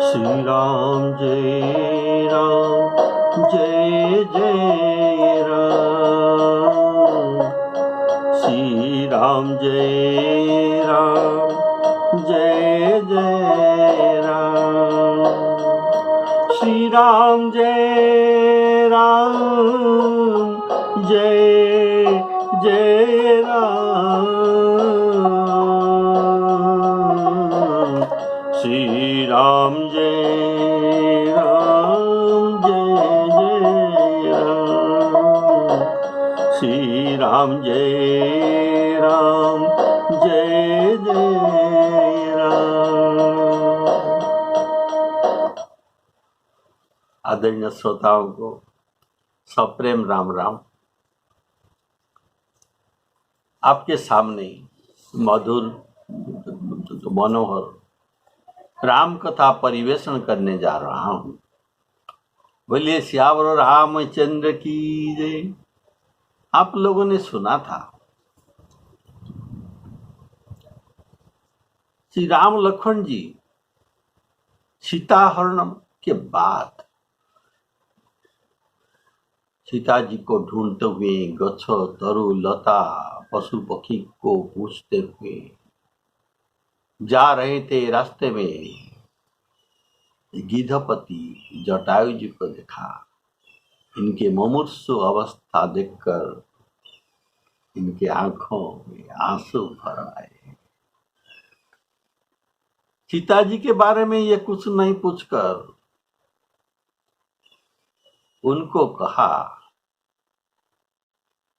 श्री राम जय राम जय जय राम। श्री राम जय राम जय जय राम। श्री राम जय राम जय जय राम। श्री राम जय राम जय जय राम। श्री राम जय राम जय जय राम। आदरणीय श्रोताओं को सप्रेम राम राम। आपके सामने मधुर मनोहर राम कथा परिवेशन करने जा रहा हूं। बोलिए सियावर रामचंद्र की जय। आप लोगों ने सुना था श्री राम लक्ष्मण जी सीता हरण के बाद सीता जी को ढूंढते हुए गच्छ तरु लता पशु पक्षी को पूछते हुए जा रहे थे। रास्ते में गिद्धपति जटायु जी को देखा। इनके मुमूर्षु अवस्था देखकर इनके आंखों में आंसू भर आए। सीता जी के बारे में ये कुछ नहीं पूछकर उनको कहा,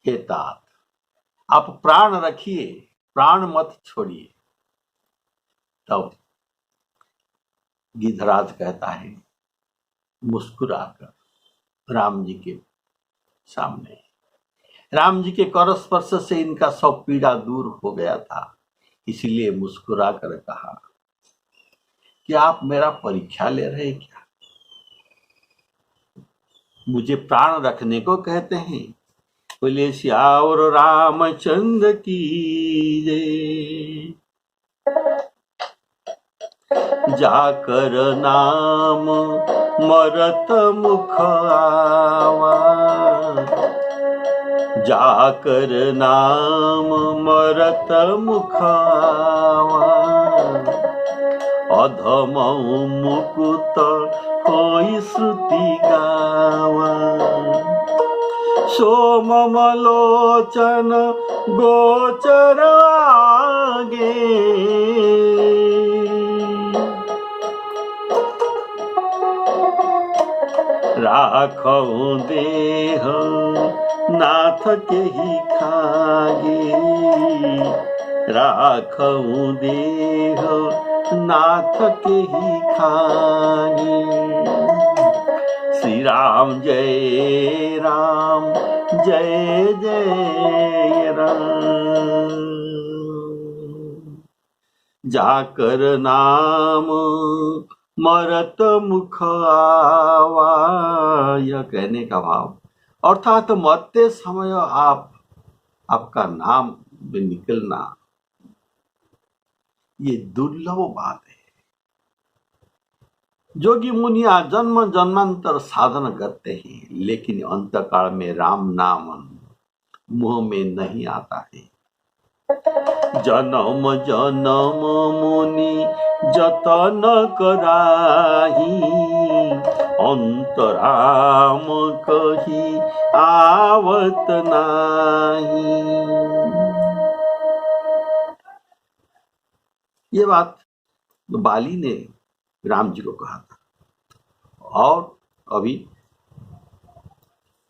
हे तात, आप प्राण रखिए, प्राण मत छोड़िए। तब गिद्धराज कहता है मुस्कुराकर राम जी के सामने, राम जी के कर स्पर्श से इनका सब पीड़ा दूर हो गया था, इसलिए मुस्कुरा कर कहा कि आप मेरा परीक्षा ले रहे क्या? मुझे प्राण रखने को कहते हैं। बोले सियावर रामचंद्र की जय। जाकर नाम मरत मुख आवा। जाकर नाम मरत मुख आवा। अधम मुकुत होई श्रुति गावा। सोमलोचन गोचर आगे। राखौ देह नाथ के ही खागे। राखौ देह नाथ के ही खागे। श्री राम जय राम जय जय राम। जाकर नाम मरत मुख आवा। यह कहने का भाव अर्थात मरते समय आपका नाम में निकलना ये दुर्लभ बात है। जोगी मुनिया जन्म जन्मांतर साधन करते हैं, लेकिन अंतकाल में राम नाम मुंह में नहीं आता है। जन्म जन्म मुनि जतन कराही। अंतराम कही आवत नाही। ये बात बाली ने राम जी को कहा था। और अभी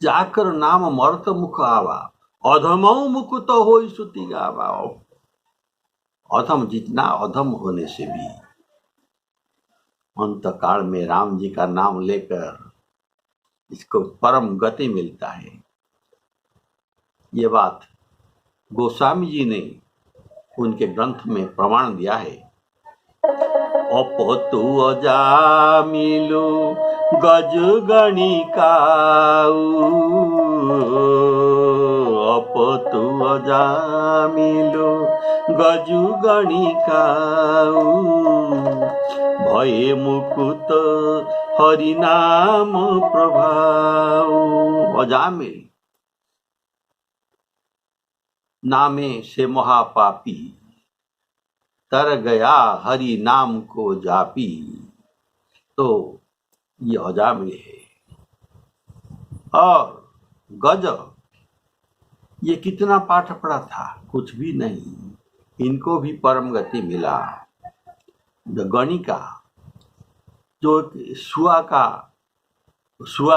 जाकर नाम मरत मुख आवा। अधमौ मुकुत होई श्रुति गावा। अधम जितना अधम होने से भी अंतकाल में राम जी का नाम लेकर इसको परम गति मिलता है। ये बात गोस्वामी जी ने उनके ग्रंथ में प्रमाण दिया है। अपतु अजामिलु गज गणिकाऊ, अपतु अजामिलु गजु गणिकाऊ, भये मुकुत हरिनाम प्रभाऊ। अजामिल नामे से महापापी, तर गया हरि नाम को जापी, तो ये अजामिल है। और गज, ये कितना पाठ पढ़ा था, कुछ भी नहीं, इनको भी परम गति मिला। गणिका जो सुआ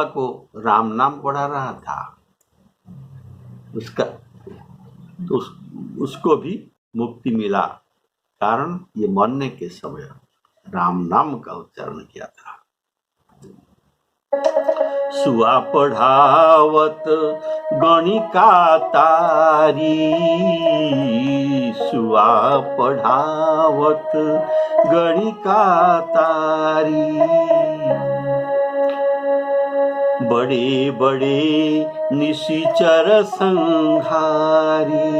को राम नाम पढ़ा रहा था, उसको भी मुक्ति मिला, कारण ये मरने के समय राम नाम का उच्चारण किया था। सुआ पढ़ावत गणिका तारी, सुआ पढ़ावत गणिका तारी, बड़े बड़े निशिचर संहारी,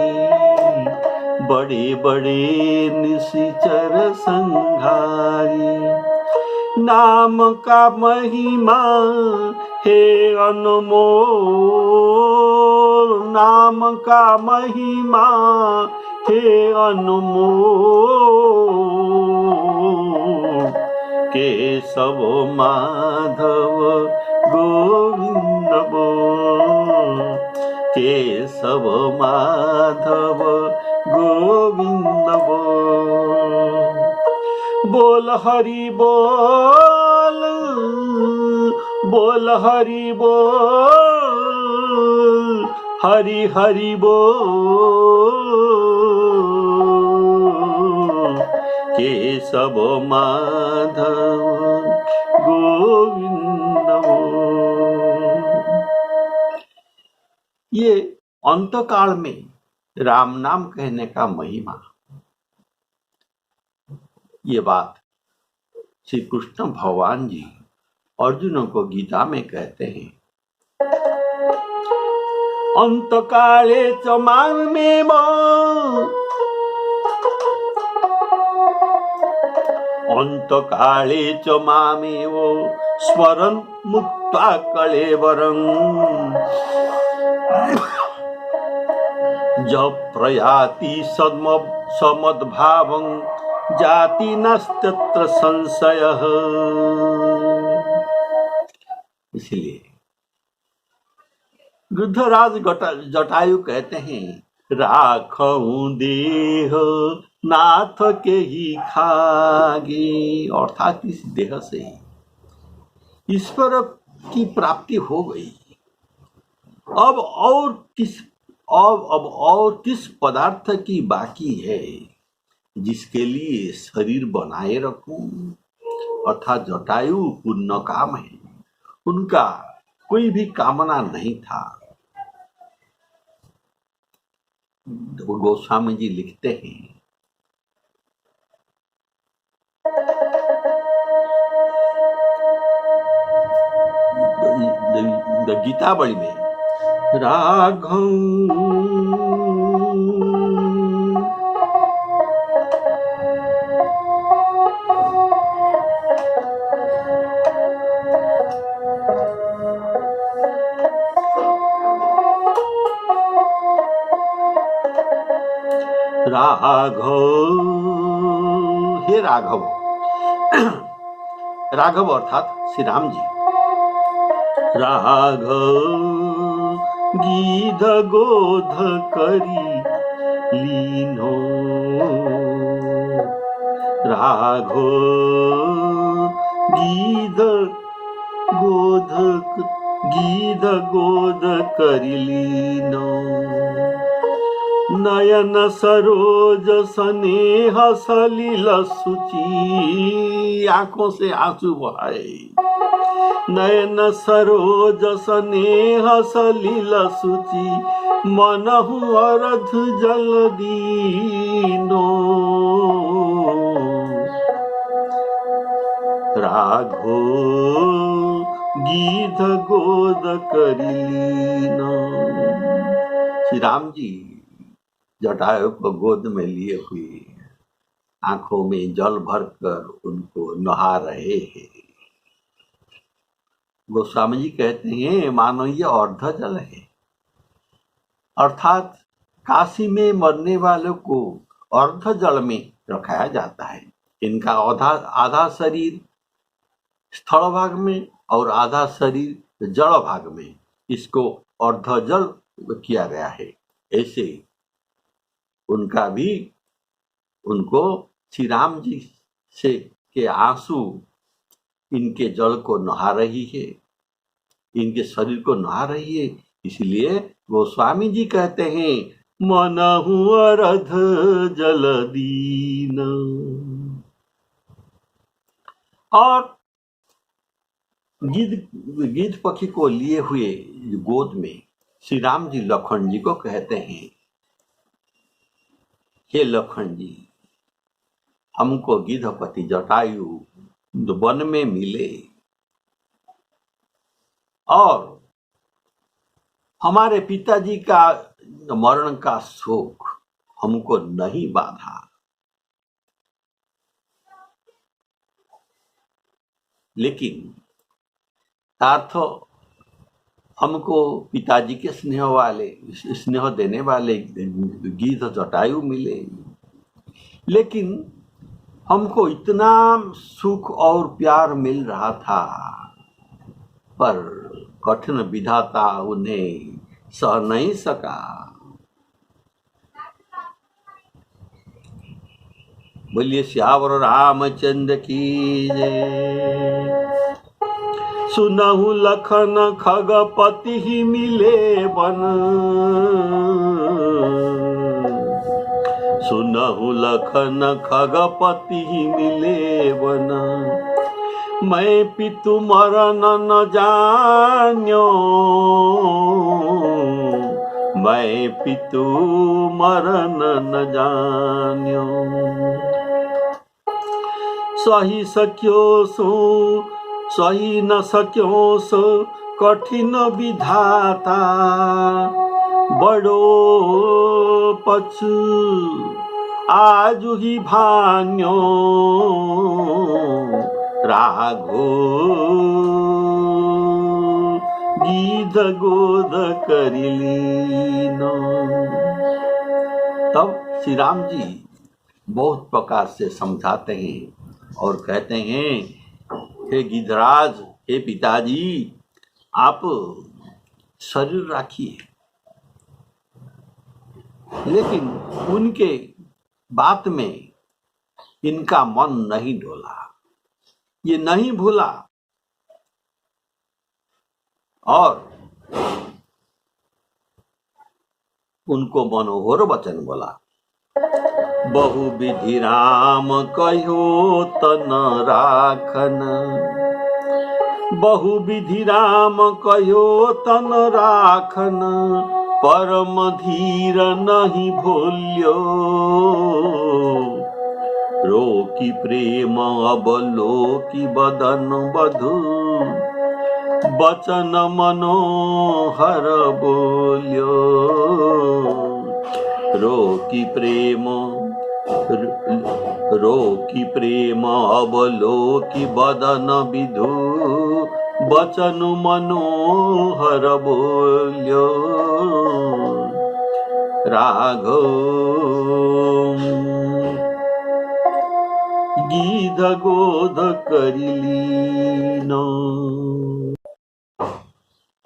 बड़े बड़े निशिचर संहारी, नाम का महिमा हे अनमोल, नाम का महिमा हे अनमोल, केशव माधव गोविंद बोल, केशव माधव गोविंद बोल, बोल हरि बोल, बोल हरि बोल, हरि हरि बोल, केशव माधव गोविंद बोल। ये अंतकाल में राम नाम कहने का महिमा, ये बात श्री कृष्ण भगवान जी अर्जुन को गीता में कहते हैं। अंतकाले च मामेव, अंतकाले च मामेव स्मरन् मुक्त्वा कलेवरम्, जब प्रयाति समद्भावं जाति नस्तत्र संशयः। इसलिए गृद्धराज जटायु कहते हैं, राखऊं देह नाथ के ही खागे, अर्थात इस देह से ईश्वर की प्राप्ति हो गई। अब और किस पदार्थ की बाकी है जिसके लिए शरीर बनाए रखूं। अर्थात जटायु पुण्य काम है, उनका कोई भी कामना नहीं था। गोस्वामी जी लिखते हैं, गीतावली में, राघव राघव, हे राघव, राघव अर्थात श्री राम जी। राघव गीध गोध करी लीनो, राघव गीध गोध करी लीनो, नयन सरोज स्नेह सलिल सुचि, आंखों से आंसू बहाए, नयन सरोज स्नेह सलिल सुचि, मनहु अरध जल दीनो। राघो गीध गोद करीन। श्री राम जी जटायु को गोद में लिए हुए आंखों में जल भरकर उनको नहा रहे हैं। गोस्वामी जी कहते हैं मानो ये अर्ध जल है, अर्थात काशी में मरने वालों को अर्ध जल में रखाया जाता है। इनका आधा शरीर स्थल भाग में और आधा शरीर जड़ भाग में, इसको अर्ध जल किया गया है। ऐसे उनका भी उनको श्री राम जी से के आंसू इनके जल को नहा रही है, इनके शरीर को नहा रही है। इसलिए गोस्वामी जी कहते हैं मनहु अर्ध जल दीन। और गिद्ध पक्षी को लिए हुए गोद में श्री राम जी लखन जी को कहते हैं हे लखन जी, हमको गिद्धपति जटायु वन में मिले और हमारे पिताजी का मरण का शोक हमको नहीं बाधा। लेकिन अर्थ हमको पिताजी के स्नेह देने वाले गिद्ध जटायु मिले, लेकिन हमको इतना सुख और प्यार मिल रहा था, पर कठिन विधाता उन्हें सह नहीं सका। बोलिए श्यावर रामचंद्र की जय। सुनहु लखन खगपति ही मिले वन, सुनहु लखन खगपति ही मिले वन। मैं पितु मरन न जान्यो, मैं पितु मरन न जान्यो। सही सक्यो सो सही न सक्यो सो कठिन विधाता, बड़ो पछु आज ही भान्यो। राघो गीध गोद करिलीनो। तब श्री राम जी बहुत प्रकार से समझाते हैं और कहते हैं हे गिद्धराज, हे पिताजी, आप शरीर रखिए। लेकिन उनके बात में इनका मन नहीं डोला, ये नहीं भूला और उनको मनोहर वचन बोला। बहु विधि राम कहो तन राखन, बहु विधि राम कहो तन राखन। परम धीर नहीं भूल्यो, रोकी प्रेम अवलोकी बदन बधु। बचन मनोहर बोल्यो, रोकी प्रेम अवलोकी बदन विधु। बचन मनोहर बोल्यो, राघव गीध गोद करिलीनो।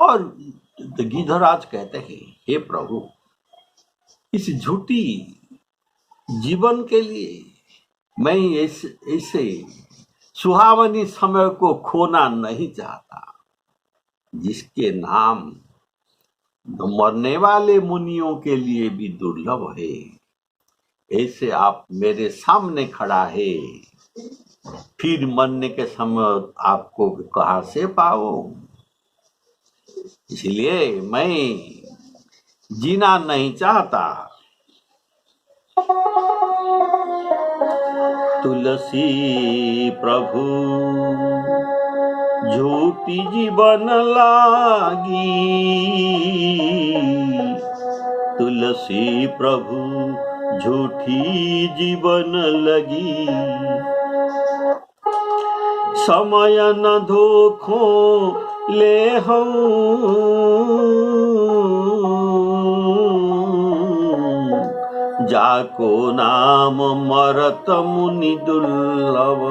और गिद्धराज कहते हैं हे प्रभु, इस झूठी जीवन के लिए मैं ऐसे सुहावनी समय को खोना नहीं चाहता, जिसके नाम मरने वाले मुनियों के लिए भी दुर्लभ है। ऐसे आप मेरे सामने खड़ा है, फिर मरने के समय आपको कहां से पाओ। इसलिए मैं जीना नहीं चाहता। तुलसी प्रभु झूठी जीवन लागी, तुलसी प्रभु झूठी जीवन लगी। समय न धोखो ले जाको नाम मरत मुनि दुर्लभ,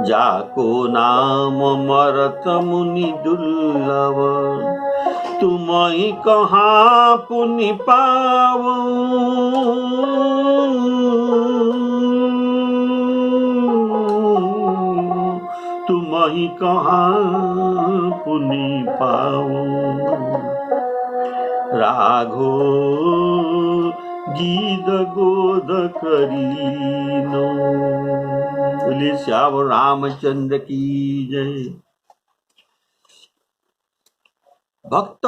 जाको नाम मरत मुनि दुर्लभ। तुम ही कहाँ पुनि पावो, तुम ही कहाँ पुनि पाओ। राघो गीत गोद करीनो। बोले श्याम रामचंद्र की जय। भक्त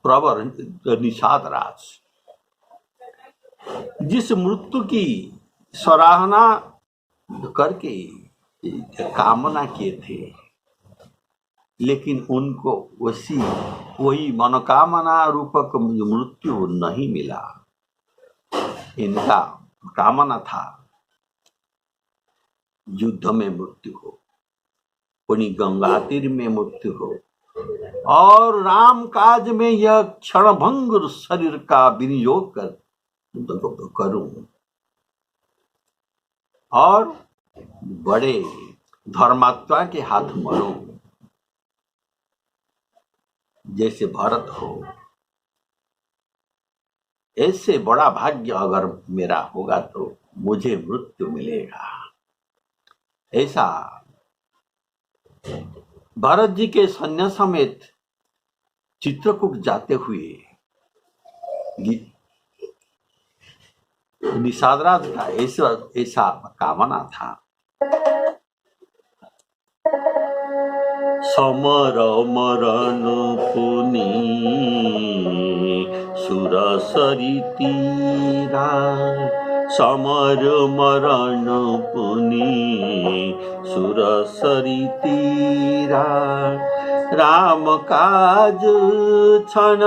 प्रवर निषाद राज जिस मृत्यु की सराहना करके कामना किए थे, लेकिन उनको वही मनोकामना रूपक मृत्यु नहीं मिला। इनका कामना था युद्ध में मृत्यु हो, पुनी गंगा तीर में मृत्यु हो, और राम काज में यह क्षणभंगुर शरीर का विनियोग करूं और बड़े धर्मात्मा के हाथ मरूं, जैसे भरत हो। ऐसे बड़ा भाग्य अगर मेरा होगा तो मुझे मृत्यु मिलेगा। ऐसा भरत जी के सैन्य समेत चित्रकूट जाते हुए निषादराज का ऐसा कामना था। समर मरण पुनि सुरसरी तीरा, समर मरण पुनि सुरसरी तीरा। राम काज क्षण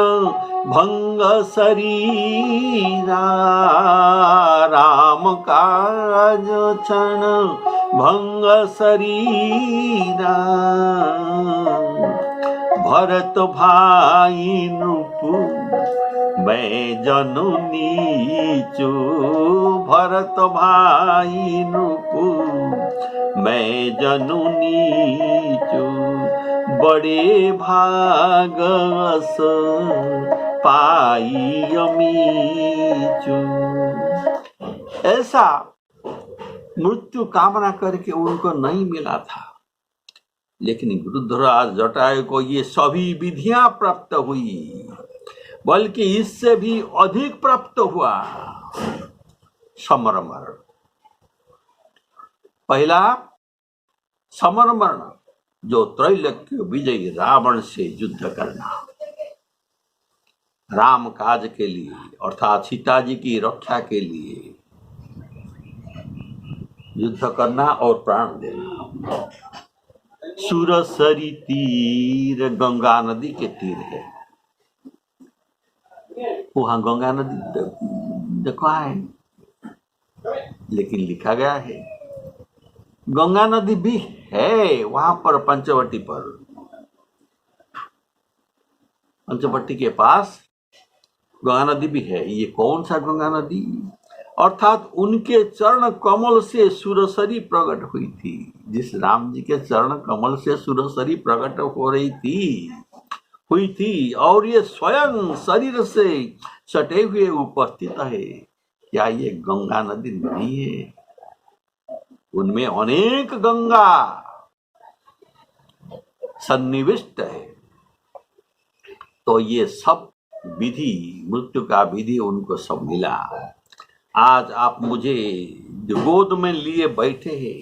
भंग शरीरा, राम काज क्षण भंग शरीरा। भरत भाई नृपु मैं जनु नीचू, भरत भाई नृपु मैं जनु नीचू। बड़े भागस पाई अमीचू। ऐसा मृत्यु कामना करके उनको नहीं मिला था, लेकिन गृद्धराज जटायु को ये सभी विधियां प्राप्त हुई, बल्कि इससे भी अधिक प्राप्त हुआ समरमरण। पहला समरमरण जो त्रैलोक्य विजयी रावण से युद्ध करना, राम काज के लिए अर्थात सीता जी की रक्षा के लिए युद्ध करना और प्राण देना। सुरसरी तीर गंगा नदी के तीर है, वहां गंगा नदी देखा है, लेकिन लिखा गया है गंगा नदी भी है वहां पर पंचवटी पर, पंचवटी के पास गंगा नदी भी है। ये कौन सा गंगा नदी? अर्थात उनके चरण कमल से सुरसरी प्रकट हुई थी। जिस राम जी के चरण कमल से सुरसरी प्रकट हो रही हुई थी और ये स्वयं शरीर से सटे हुए उपस्थित है। क्या ये गंगा नदी नहीं है? उनमें अनेक गंगा सन्निविष्ट है। तो ये सब विधि, मृत्यु का विधि उनको सब मिला। आज आप मुझे गोद में लिए बैठे हैं।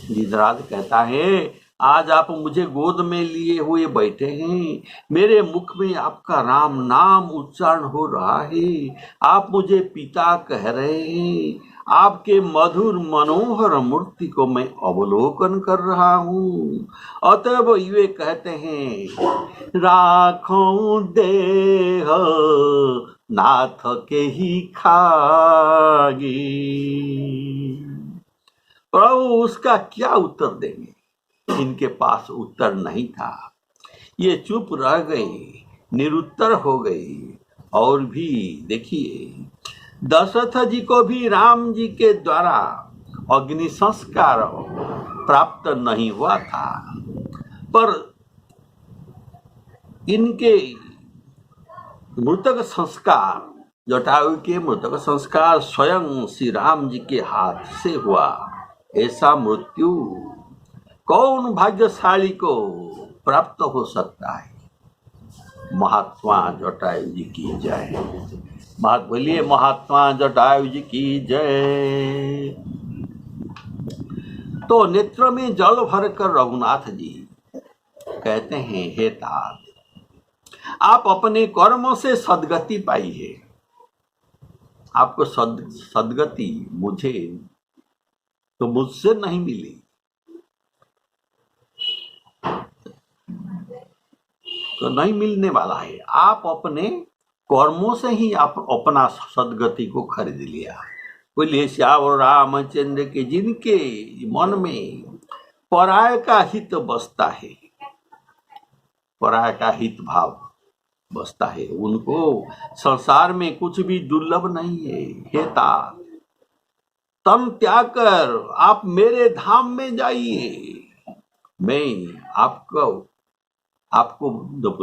गिरिराज कहता है आज आप मुझे गोद में लिए हुए बैठे हैं, मेरे मुख में आपका राम नाम उच्चारण हो रहा है, आप मुझे पिता कह रहे हैं, आपके मधुर मनोहर मूर्ति को मैं अवलोकन कर रहा हूँ। अतएव वे कहते हैं, राखो देह नाथ के ही खागी। प्रभु उसका क्या उत्तर देंगे? इनके पास उत्तर नहीं था। ये चुप रह गई, निरुत्तर हो गई। और भी देखिए, दशरथ जी को भी राम जी के द्वारा अग्नि संस्कार प्राप्त नहीं हुआ था, पर इनके मृतक संस्कार, जटायु के मृतक संस्कार स्वयं श्री राम जी के हाथ से हुआ। ऐसा मृत्यु कौन भाग्यशाली को प्राप्त हो सकता है? महात्मा जटायु जी की जय। बोलिए महात्मा जटायु जी की जय। तो नेत्र में जल भरकर रघुनाथ जी कहते हैं, हे तात, आप अपने कर्मों से सदगति पाई है। आपको सदगति मुझे तो मुझसे नहीं मिली, तो नहीं मिलने वाला है। आप अपने कर्मों से ही आप अपना सदगति को खरीद लिया। बोलिए श्यावर रामचंद्र के, जिनके मन में पराय का हित बसता है, पराय का हित भाव बसता है, उनको संसार में कुछ भी दुर्लभ नहीं है। हे तात, तन त्याग कर आप मेरे धाम में जाइए। मैं आपको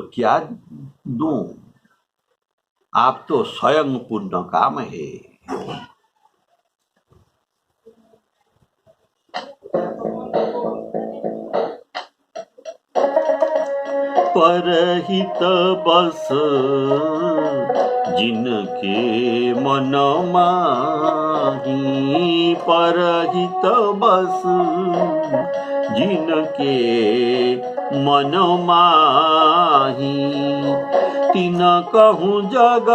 क्या दूं? आप तो स्वयं पुण्य काम है। परहित बस जिनके मन माही, परहित बस जिनके मन माही, तिन कहूँ जग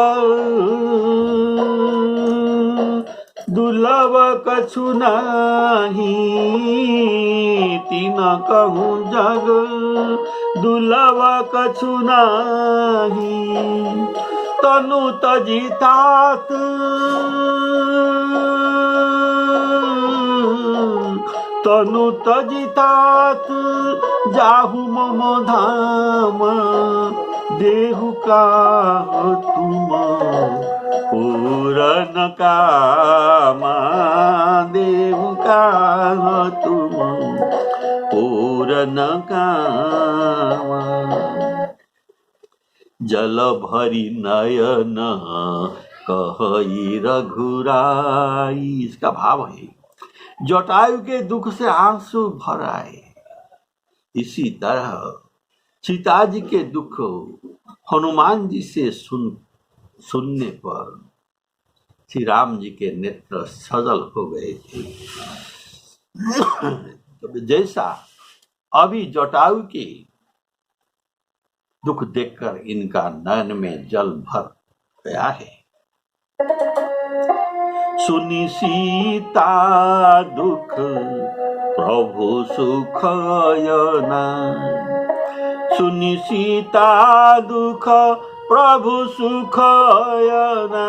दुर्लभ कछु नाही। तिन कहूँ जग दुर्लभ कछु नाही। तनु तजी तात तनु तजी तात, जाहु मम धाम। देहु का तुम पूरन कामा, देहु का तुम पूरन कामा। जल भरी नयन कहई रघुराई। इसका भाव है, जटायु के दुख से आंसू भर आए, इसी तरह सीता जी के दुख हनुमान जी से सुनने पर श्री राम जी के नेत्र सजल हो गए थे। तो जैसा अभी जटायु के दुख देखकर इनका नयन में जल भर गया है। सुनी सीता दुख प्रभु सुखयना। सुनी सीता दुख प्रभु सुखयना।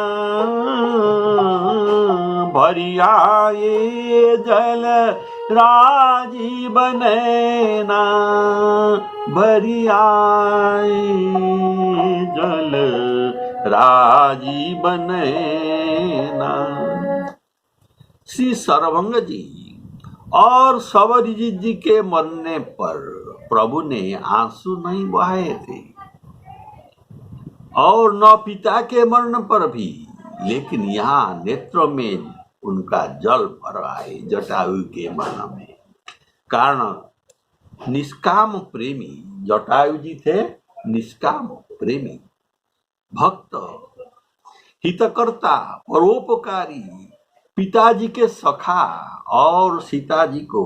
भरियाए जल राजीव नैना। भरियाए जल राजीव नैना। श्री सर्वंग जी और सवरजीत जी के मरने पर प्रभु ने आंसू नहीं बहाए थे, और न पिता के मरण पर भी, लेकिन यहाँ नेत्रों में उनका जल भर आए जटायु के मरण में। कारण निष्काम प्रेमी जटायु जी थे, निष्काम प्रेमी भक्त, हितकर्ता, परोपकारी, पिताजी के सखा और सीता जी को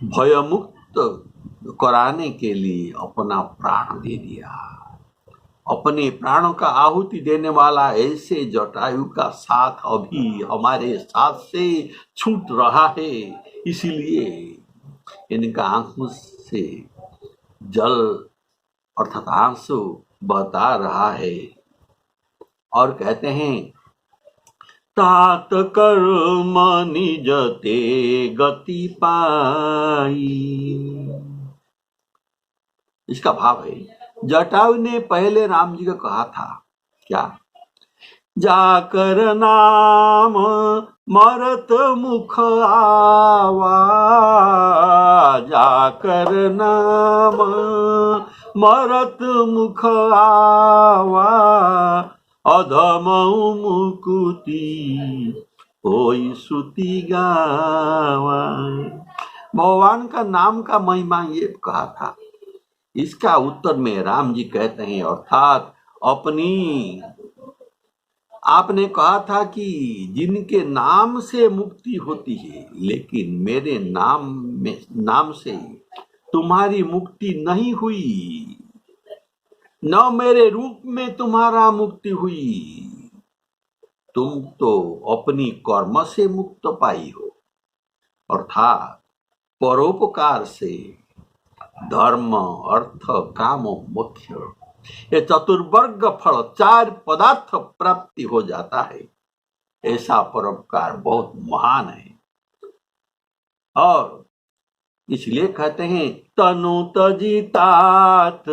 भयमुक्त कराने के लिए अपना प्राण दे दिया। अपने प्राणों का आहुति देने वाला ऐसे जटायु का साथ अभी हमारे साथ से छूट रहा है, इसीलिए इनका आंखों से जल अर्थात आंसू बहता रहा है। और कहते हैं तात कर्म निज ते गति पाई। इसका भाव है जटायु ने पहले राम जी को कहा था क्या, जाकर नाम मरत मुख आवा, जाकर नाम मरत मुख आवा, अधम मुकुति होई श्रुति गावा। भगवान का नाम का महिमा ये कहा था। इसका उत्तर में राम जी कहते हैं अर्थात अपनी आपने कहा था कि जिनके नाम से मुक्ति होती है, लेकिन मेरे नाम से तुम्हारी मुक्ति नहीं हुई, न मेरे रूप में तुम्हारा मुक्ति हुई, तुम तो अपनी कर्म से मुक्त पाई हो, अर्थात परोपकार से धर्म अर्थ काम मोक्ष ये चतुर्वर्ग फल 4 पदार्थ प्राप्ति हो जाता है। ऐसा परोपकार बहुत महान है। और इसलिए कहते हैं तनु तजी तात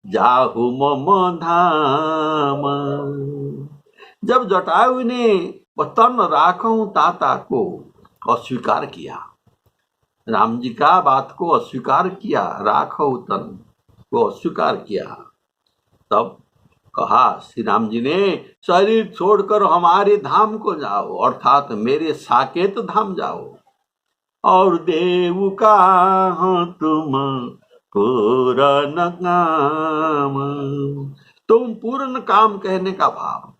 जाहु मम धाम। जब जटायु ने तन राखूं ताता को अस्वीकार किया, राम जी का बात को अस्वीकार किया, राखो तन को अस्वीकार किया, तब कहा श्री राम जी ने शरीर छोड़कर हमारे धाम को जाओ, अर्थात मेरे साकेत धाम जाओ। और देव का तुम पूर्ण काम, तुम पूर्ण काम कहने का भाव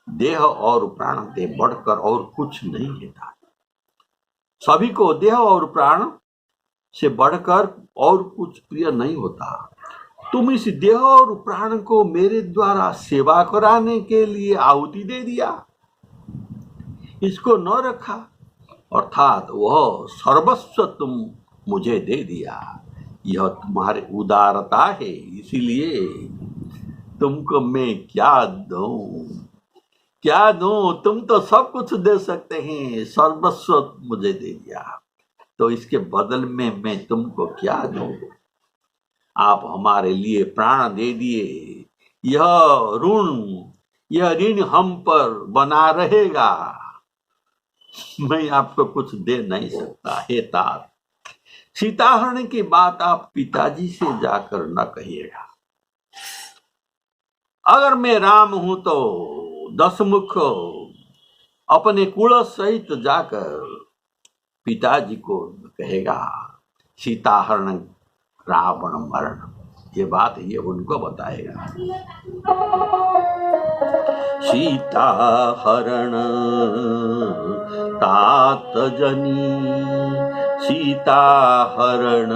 देह और प्राण से बढ़कर और कुछ नहीं लेता। सभी को देह और प्राण से बढ़कर और कुछ प्रिय नहीं होता। तुम इस देह और प्राण को मेरे द्वारा सेवा कराने के लिए आहुति दे दिया, इसको न रखा, अर्थात वह सर्वस्व तुम मुझे दे दिया। यह तुम्हारी उदारता है, इसीलिए तुमको मैं क्या दूं, क्या दूं, तुम तो सब कुछ दे सकते हैं, सर्वस्व मुझे दे दिया, तो इसके बदल में मैं तुमको क्या दूं। आप हमारे लिए प्राण दे दिए, यह ऋण हम पर बना रहेगा, मैं आपको कुछ दे नहीं सकता। हे तात, सीताहरण की बात आप पिताजी से जाकर न कहिएगा। अगर मैं राम हूं तो 10 मुख अपने कुल सहित जाकर पिताजी को कहेगा सीताहरण रावण मरण, ये बात ये उनको बताएगा। सीता हरण तात जनी, सीता हरण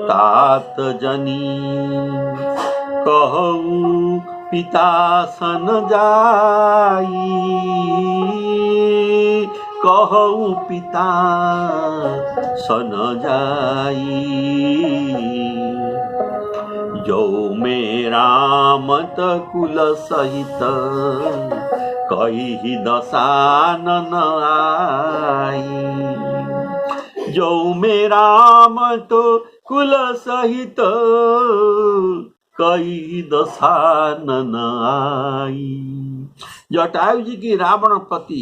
तात जनी, कहू पिता सन जाई, कहू पिता सन जाई, जो में रामत कुल सहित कही दशानन आई, जो में रामत कुल सहित कई दशानन आई। जटायु जी की रावण प्रति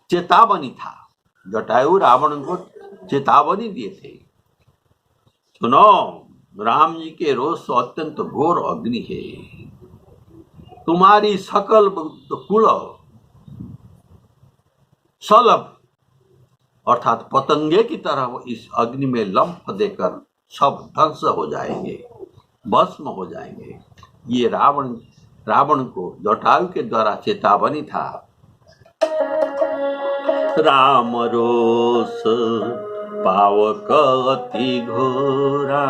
चेतावनी था। जटायु रावण को चेतावनी दिए थे, सुनो, राम जी के रोष अत्यंत घोर अग्नि है, तुम्हारी सकल कुल सलभ अर्थात पतंगे की तरह इस अग्नि में लंफ देकर सब ध्वंस हो जाएंगे, भस्म हो जाएंगे। ये रावण को जटायु के द्वारा चेतावनी था। राम रोष पावक अति घोरा,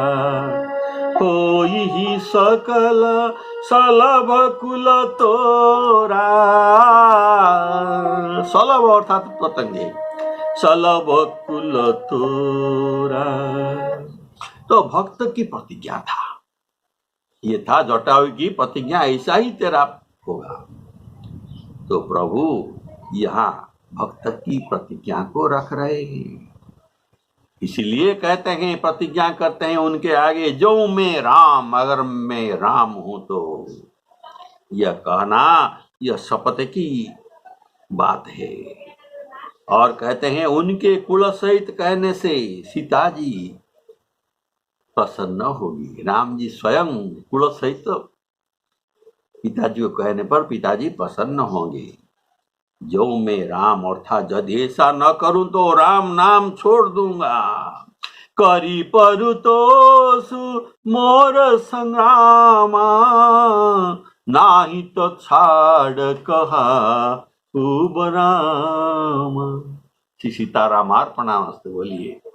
होई ही सकल सलभ कुल तोरा। सलभ अर्थात पतंगे, सलभ कुल तोरा। तो भक्त की प्रतिज्ञा था, ये था जटायु की प्रतिज्ञा, ऐसा ही तेरा होगा। तो प्रभु यहाँ भक्त की प्रतिज्ञा को रख रहे हैं, इसलिए कहते हैं, प्रतिज्ञा करते हैं उनके आगे, जो मैं राम, अगर मैं राम हूं तो। यह कहना, यह शपथ की बात है। और कहते हैं उनके कुल सहित कहने से सीता जी प्रसन्न होगी। राम जी स्वयं कुल सहित पिताजी को कहने पर पिताजी प्रसन्न होंगे। जो मैं राम, अर्थात यदि ऐसा न करूं तो राम नाम छोड़ दूंगा। करी परु तो सु मोर संग्रामा, नाही तो छाड़ कहा उब राम। श्री सीताराम अर्पणामस्तु। बोलिए।